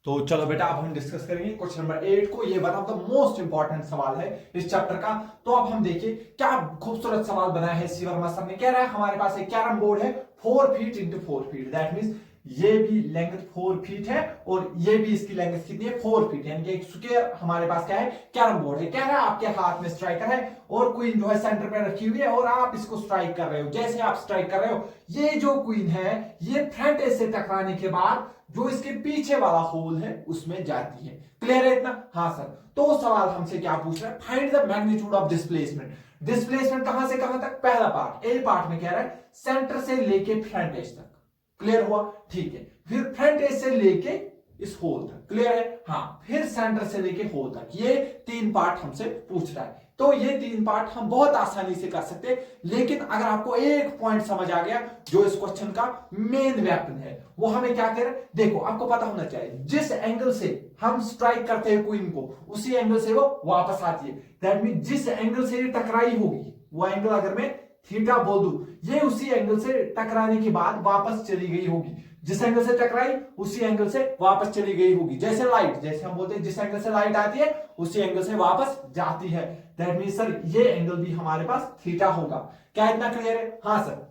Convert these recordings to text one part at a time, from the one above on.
तो चलो बेटा अब हम डिस्कस करेंगे क्वेश्चन नंबर 8 को। ये one of the most important सवाल है इस चैप्टर का। तो अब हम देखिए क्या खूबसूरत सवाल बनाया है सी वर्मा सर ने। कह रहा है हमारे पास एक कैरम बोर्ड है 4 feet into 4 feet, that means ये भी लेंथ 4 फीट है और ये भी इसकी लेंथ कितनी है 4 फीट, यानी कि एक स्क्वायर हमारे पास क्या है कैरम बोर्ड है। कह रहा है आपके हाथ में स्ट्राइकर है और क्वीन जो है सेंटर पे रखी हुई है और आप इसको स्ट्राइक कर रहे हो। जैसे आप स्ट्राइक कर रहे हो ये जो क्वीन है ये फ्रंट एज से टकराने के बाद जो इसके पीछे वाला होल है उसमें जाती है। क्लियर है इतना? हाँ सर। तो सवाल हमसे क्या पूछ रहा है, find the magnitude of displacement. Displacement कहां से कहां तक? पहला पार्ट ए पार्ट में कह रहा है सेंटर से लेके फ्रंट एज तक। क्लियर हुआ? ठीक है। फिर फ्रंट एज से लेके इस होल तक। क्लियर है? हाँ। फिर सेंटर से लेके होल तक, ये 3 पार्ट हमसे पूछ रहा है। तो ये 3 पार्ट हम बहुत आसानी से कर सकते हैं, लेकिन अगर आपको एक पॉइंट समझ आ गया जो इस क्वेश्चन का मेन वेपन है, वो हमें क्या कह रहा है, देखो आपको पता होना चाहिए जिस एंगल से हम स्ट्राइक करते हैं क्वीन को उसी एंगल से वो वापस आती है। दैट मीन जिस एंगल से ये टकराई होगी वो एंगल अगर मैं थीटा बोल दूं, ये उसी एंगल से टकराने के बाद वापस चली गई होगी। जिस एंगल से टकराई उसी एंगल से वापस चली गई होगी। जैसे लाइट, जैसे हम बोलते हैं जिस एंगल से लाइट आती है उसी एंगल से वापस जाती है। दैट मीन सर ये एंगल भी हमारे पास थीटा होगा। क्या इतना क्लियर है? हाँ सर।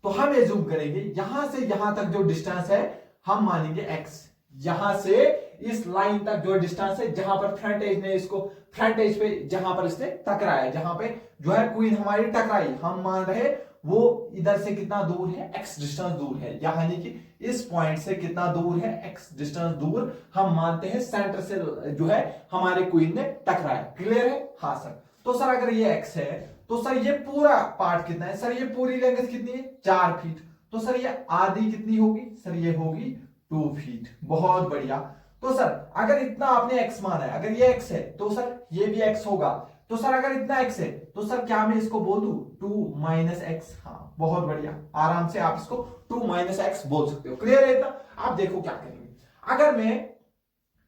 तो हम एज्यूम करेंगे यहां से यहां तक जो डिस्टेंस है हम मानेंगे x। यहां से इस लाइन तक जो डिस्टेंस है जहां पर फ्रंट एज ने इसको फ्रंट एज पे जहां पर इसने टकराया, जहां पे जो है क्वीन हमारी टकराई, हम मान रहे वो इधर से कितना दूर है, x डिस्टेंस दूर है। यानी कि इस पॉइंट से कितना दूर है, x डिस्टेंस दूर हम मानते हैं सेंटर से जो है हमारे क्वीन ने टकराया। क्लियर है? हाँ सर। तो सर अगर ये x है तो सर ये पूरा पार्ट कितना है? सर ये पूरी लेंथ कितनी है? 4 फीट। तो सर ये आधी कितनी होगी? सर ये होगी 2 फीट। बहुत बढ़िया। तो सर अगर इतना आपने x माना है, अगर ये x है तो सर ये भी x होगा। तो सर अगर इतना x है तो सर क्या मैं इसको बोल दूं 2 माइनस एक्स? हाँ बहुत बढ़िया, आराम से आप इसको 2 माइनस एक्स बोल सकते हो। क्लियर है इतना? आप देखो क्या करेंगे, अगर मैं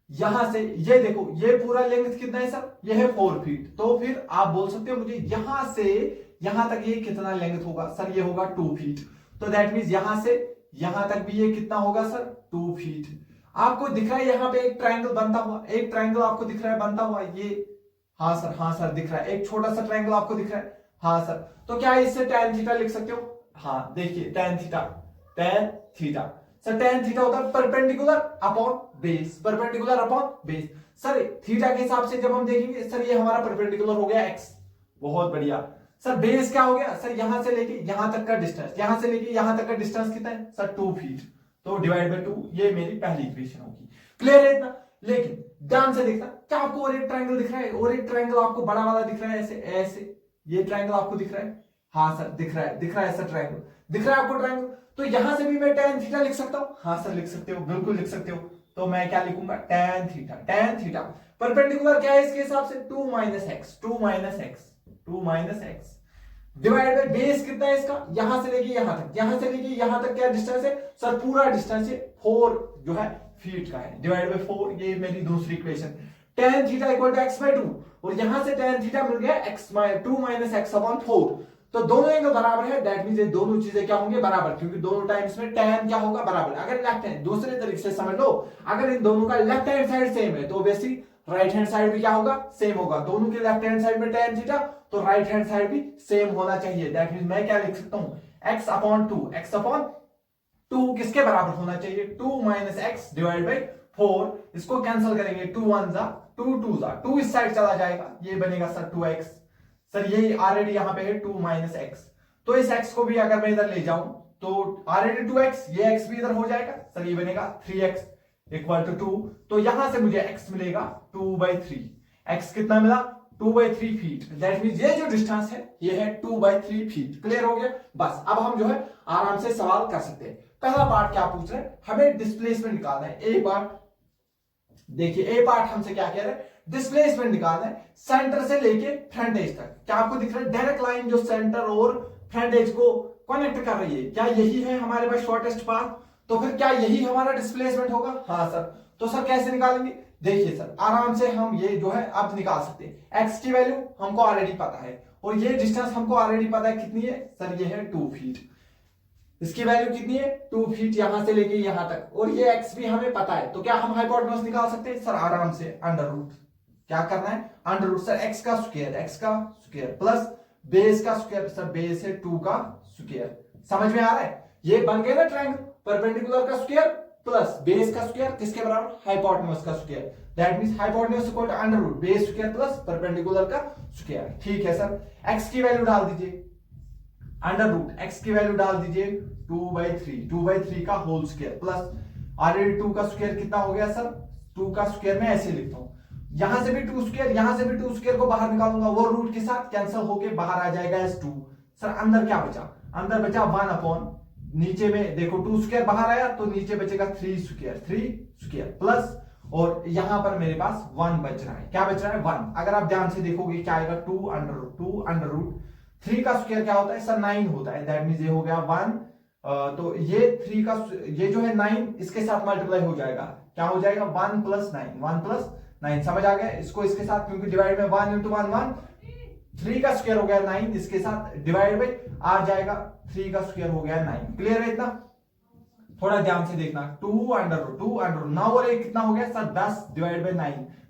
यहां से ये देखो ये पूरा लेंथ कितना है सर, ये है 4 फीट। तो फिर आप बोल सकते हो मुझे यहां से यहां तक ये कितना लेंथ होगा? सर ये होगा 2 फीट। तो दैट मींस यहां से यहां तक भी ये कितना होगा सर? 2 फीट। आपको दिख रहा है यहां पे एक ट्रायंगल बनता हुआ, एक ट्रायंगल आपको दिख रहा है बनता हुआ ये? हाँ सर, हाँ सर दिख रहा है। एक छोटा सा ट्रायंगल आपको दिख रहा है? हाँ सर। तो क्या इससे tan थीटा लिख सकते हो? हाँ देखिए tan theta, tan theta sir tan theta होता है perpendicular upon base, perpendicular upon base. Sir theta के हिसाब से जब हम देखेंगे सर ये हमारा परपेंडिकुलर हो गया x। बहुत बढ़िया। सर बेस क्या हो गया? सर यहां से लेके यहां तक का डिस्टेंस, यहां से लेके यहां तक का डिस्टेंस कितना है सर? 2 फीट। तो डिवाइड बाय 2, ये मेरी पहली इक्वेशन होगी। क्लियर है इतना? लेकिन ध्यान से देखना, क्या आपको और एक ट्रायंगल दिख रहा है? और एक ट्रायंगल आपको बड़ा वाला दिख रहा है ऐसे ऐसे, ये ट्रायंगल आपको दिख रहा है? हाँ सर दिख रहा है, दिख रहा है ऐसा ट्रायंगल दिख रहा है आपको ट्रायंगल। तो यहां से भी मैं tan थीटा लिख सकता हूं? हाँ सर लिख सकते हो, बिल्कुल लिख सकते हो। तो मैं क्या लिखूंगा tan theta, tan theta perpendicular क्या है इसके हिसाब से? 2 minus x, 2 minus x, 2 minus x divide by base कितना है इसका? यहां से लेके यहां तक, यहां से लेके यहां तक क्या डिस्टेंस है सर? पूरा डिस्टेंस है 4 जो है फीट का है, डिवाइड बाय 4। ये मेरी दूसरी equation. tan theta equal to x by 2 और यहां से tan थीटा मिल गया x 2 माइनस एक्स अपॉन 4। तो दोनों एंगल बराबर है, दैट मींस ये दोनों चीजें क्या होंगे? बराबर, क्योंकि दोनों टाइम्स में tan क्या होगा? बराबर। अगर लेफ्ट हैंड, दूसरे तरीके से समझ लो, अगर इन दोनों का लेफ्ट हैंड साइड सेम है तो ऑब्वियसली राइट हैंड साइड भी क्या होगा? सेम होगा। दोनों के लेफ्ट हैंड साइड में tan थीटा तो राइट हैंड साइड भी सेम होना चाहिए। दैट मींस मैं क्या लिख सकता हूं x अपॉन 2, x अपॉन 2 किसके बराबर होना चाहिए? 2 माइनस एक्स डिवाइड बाई 4। इसको कैंसिल करेंगे, 2 1 जा 2 2 जा 2 इस साइड चला जाएगा, ये बनेगा सर 2x। सर ये ऑलरेडी यहां पे है 2 माइनस एक्स। तो इस x को भी अगर मैं इधर ले जाऊं तो ऑलरेडी 2x, ये x भी इधर हो जाएगा सर, ये बनेगा 3x इक्वल टू 2। तो यहां से मुझे x मिलेगा 2/3। x कितना मिला? 2/3 फीट। दैट मींस ये जो डिस्टेंस है ये है 2/3 फीट। क्लियर हो गया? बस अब हम जो है आराम से सवाल कर सकते हैं। पहला पार्ट क्या पूछ रहे हैं? हमें डिस्प्लेसमेंट निकालना है। ए पार्ट देखिए, ए पार्ट हमसे क्या कह रहे हैं? डिस्प्लेसमेंट निकालना है सेंटर से लेके फ्रंट एज तक। क्या आपको दिख रहा है डायरेक्ट लाइन जो सेंटर और फ्रंट एज को कनेक्ट कर रही है? क्या यही है हमारे पास शॉर्टेस्ट पाथ? तो फिर क्या यही हमारा डिस्प्लेसमेंट होगा? हाँ सर। तो सर कैसे निकालेंगे? देखिए सर आराम से हम ये जो है अब निकाल सकते हैं। एक्स की वैल्यू हमको ऑलरेडी पता है और ये डिस्टेंस हमको ऑलरेडी पता है कितनी है सर? ये है 2 फीट। इसकी वैल्यू कितनी है 2 फीट यहां से लेके यहां तक, और ये x भी हमें पता है, तो क्या हम हाइपोटेन्यूज निकाल सकते हैं सर आराम से। अंडर रूट क्या करना है, अंडर रूट सर x का स्क्वायर प्लस बेस का स्क्वायर, सर बेस है 2 का स्क्वायर। समझ में आ रहा है, ये बन गया ना ट्रायंगल, परपेंडिकुलर का स्क्वायर प्लस बेस का स्क्वायर किसके बराबर, हाइपोटेन्यूज का square. That means hypotenuse equal to under root base square plus perpendicular का स्क्वायर। ठीक है सर, x की वैल्यू डाल दीजिए, अंडर रूट x की वैल्यू डाल दीजिए 2/3 का होल स्क्वायर प्लस ऑलरेडी 2 का स्क्वायर कितना हो गया सर, 2 का स्क्वायर मैं ऐसे लिखता हूं, यहां से भी 2 स्क्वायर, यहां से भी 2 स्क्वायर को बाहर निकालूंगा, वो रूट के साथ कैंसिल होके बाहर आ जाएगा एस 2। सर अंदर क्या बचा, अंदर बचा 1 अपॉन, नीचे में देखो 2 स्क्वायर बाहर आया तो नीचे बचेगा 3 स्क्वायर प्लस, और यहां पर मेरे पास 1 बच रहा है, क्या बच रहा है 1। अगर आप ध्यान से देखोगे क्या आएगा 2 अंडर रूट 3 का स्क्वायर क्या होता है सर 9 होता है, दैट मींस ये हो गया 1, तो ये 3 का ये जो है 9 इसके साथ मल्टीप्लाई हो जाएगा, क्या हो जाएगा 1 प्लस 9, समझ आ गया इसको इसके साथ, क्योंकि डिवाइड में 1 into 1 1, 3 का स्क्वायर हो गया 9, इसके साथ डिवाइड बाई आ जाएगा 3 का स्क्वायर हो गया 9। क्लियर है इतना, थोड़ा ध्यान से देखना, 2 अंडर रूट 9 और 1 कितना हो गया सर 10 डिवाइड बाई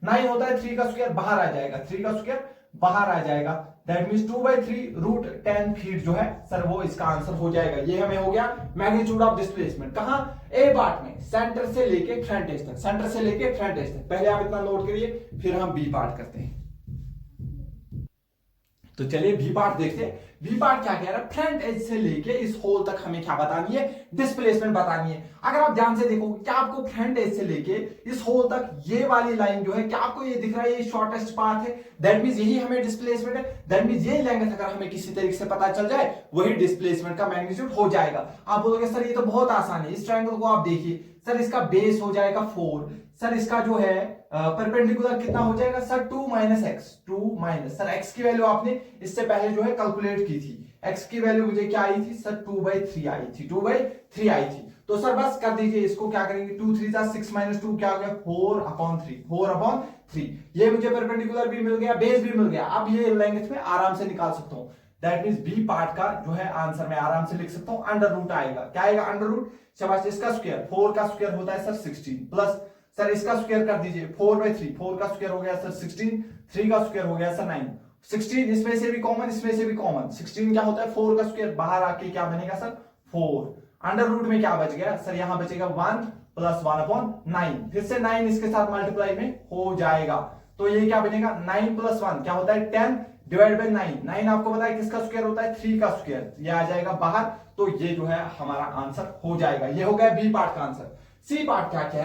9 होता है 3 का स्क्वायर बाहर आ जाएगा, 3 का स्क्वायर बाहर आ जाएगा, दैट मींस 2/3 रूट 10 फीट जो है सर वो इसका आंसर हो जाएगा। ये हमें हो गया मैग्नीट्यूड ऑफ डिस्प्लेसमेंट, कहां ए पार्ट में, सेंटर से लेके फ्रंट एज तक, सेंटर से लेके फ्रंट एज तक। पहले आप इतना नोट करिए, फिर हम बी पार्ट करते हैं। तो चलिए बी पार्ट देखते हैं। बी पार्ट क्या कह रहा है, फ्रंट एज से लेके इस होल तक हमें क्या बतानी है, डिस्प्लेसमेंट बतानी है। अगर आप ध्यान से देखोगे क्या आपको फ्रंट एज से लेके इस होल तक ये वाली लाइन जो है, क्या आपको ये दिख रहा है, ये शॉर्टेस्ट पाथ है, दैट मींस यही हमें डिस्प्लेसमेंट है, दैट मींस ये लेंथ अगर हमें किसी तरीके से पता चल जाए वही डिस्प्लेसमेंट का मैग्नीट्यूड हो जाएगा। आप बोलोगे सर ये तो बहुत आसान है, इस ट्रायंगल को आप देखिए सर, इसका बेस हो जाएगा 4, सर इसका जो है परपेंडिकुलर कितना हो जाएगा सर 2 माइनस सर x की वैल्यू आपने इससे पहले जो है कैलकुलेट की थी, x की वैल्यू मुझे क्या आई थी सर 2/3 आई थी। तो सर बस कर दीजिए इसको, क्या करेंगे 2 3 6 - 2 क्या हो गया 4/3, ये मुझे परपेंडिकुलर भी मिल गया, बेस भी मिल गया। अब ये लेंथ में आराम से निकाल सकता हूं, दैट मींस बी पार्ट का जो है आंसर मैं आराम से लिख सकता हूं, अंडर रूट आएगा, क्या आएगा अंडर रूट, शाबाश, इसका स्क्वायर 4 का स्क्वायर होता है सर 16 प्लस सर इसका स्क्वायर कर दीजिए 4/3, 4 का स्क्वायर हो गया सर 16, 3 का स्क्वायर हो गया सर 9, 16 इसमें से भी कॉमन, इसमें से भी कॉमन, 16 क्या होता है 4 का स्क्वायर बाहर आके क्या बनेगा सर 4, अंडर रूट में क्या बच गया सर, यहां बचेगा 1 प्लस 1/9, फिर से 9 इसके साथ मल्टीप्लाई में हो जाएगा, तो ये क्या बनेगा 9 प्लस 1 क्या होता है 10 डिवाइड बाई 9 आपको पता है किसका स्क्वायर होता है 3 का स्क्वायर, ये आ जाएगा बाहर, तो ये जो है हमारा आंसर हो जाएगा। ये हो गया बी पार्ट का आंसर। सी पार्ट क्या कह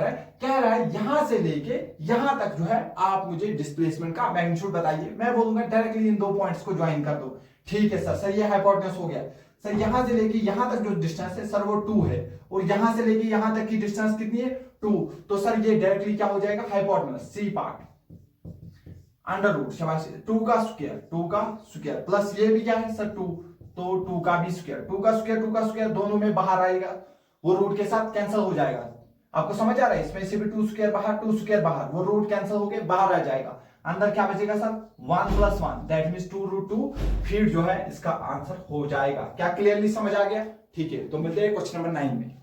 रहा है यहां से लेके यहां तक जो है आप मुझे डिस्प्लेसमेंट का मैग्नीट्यूड बताइए। मैं बोलूंगा डायरेक्टली इन दो पॉइंट्स को ज्वाइन कर दो, ठीक है सर ये हाइपोटेन्यूज हो गया सर, यहां से लेके यहां तक जो डिस्टेंस है सर वो 2 है, और यहां से लेके यहां तक की डिस्टेंस कितनी है 2, तो सर ये डायरेक्टली क्या हो जाएगा hypotenuse, C part under root, शाबाश 2 का स्क्वायर प्लस ये भी क्या है सर 2, तो 2 का भी स्क्वायर, 2 का स्क्वायर दोनों में बाहर आएगा, वो रूट के साथ कैंसिल हो जाएगा। आपको समझ आ रहा है, इसमें से भी 2 स्क्वायर बाहर, वो रूट कैंसिल होके बाहर आ जाएगा, अंदर क्या बचेगा sir 1 plus 1 that means 2√2 feet जो है इसका आंसर हो जाएगा। क्या क्लियरली समझ आ गया, ठीक है, तो मिलते हैं क्वेश्चन नंबर 9 में।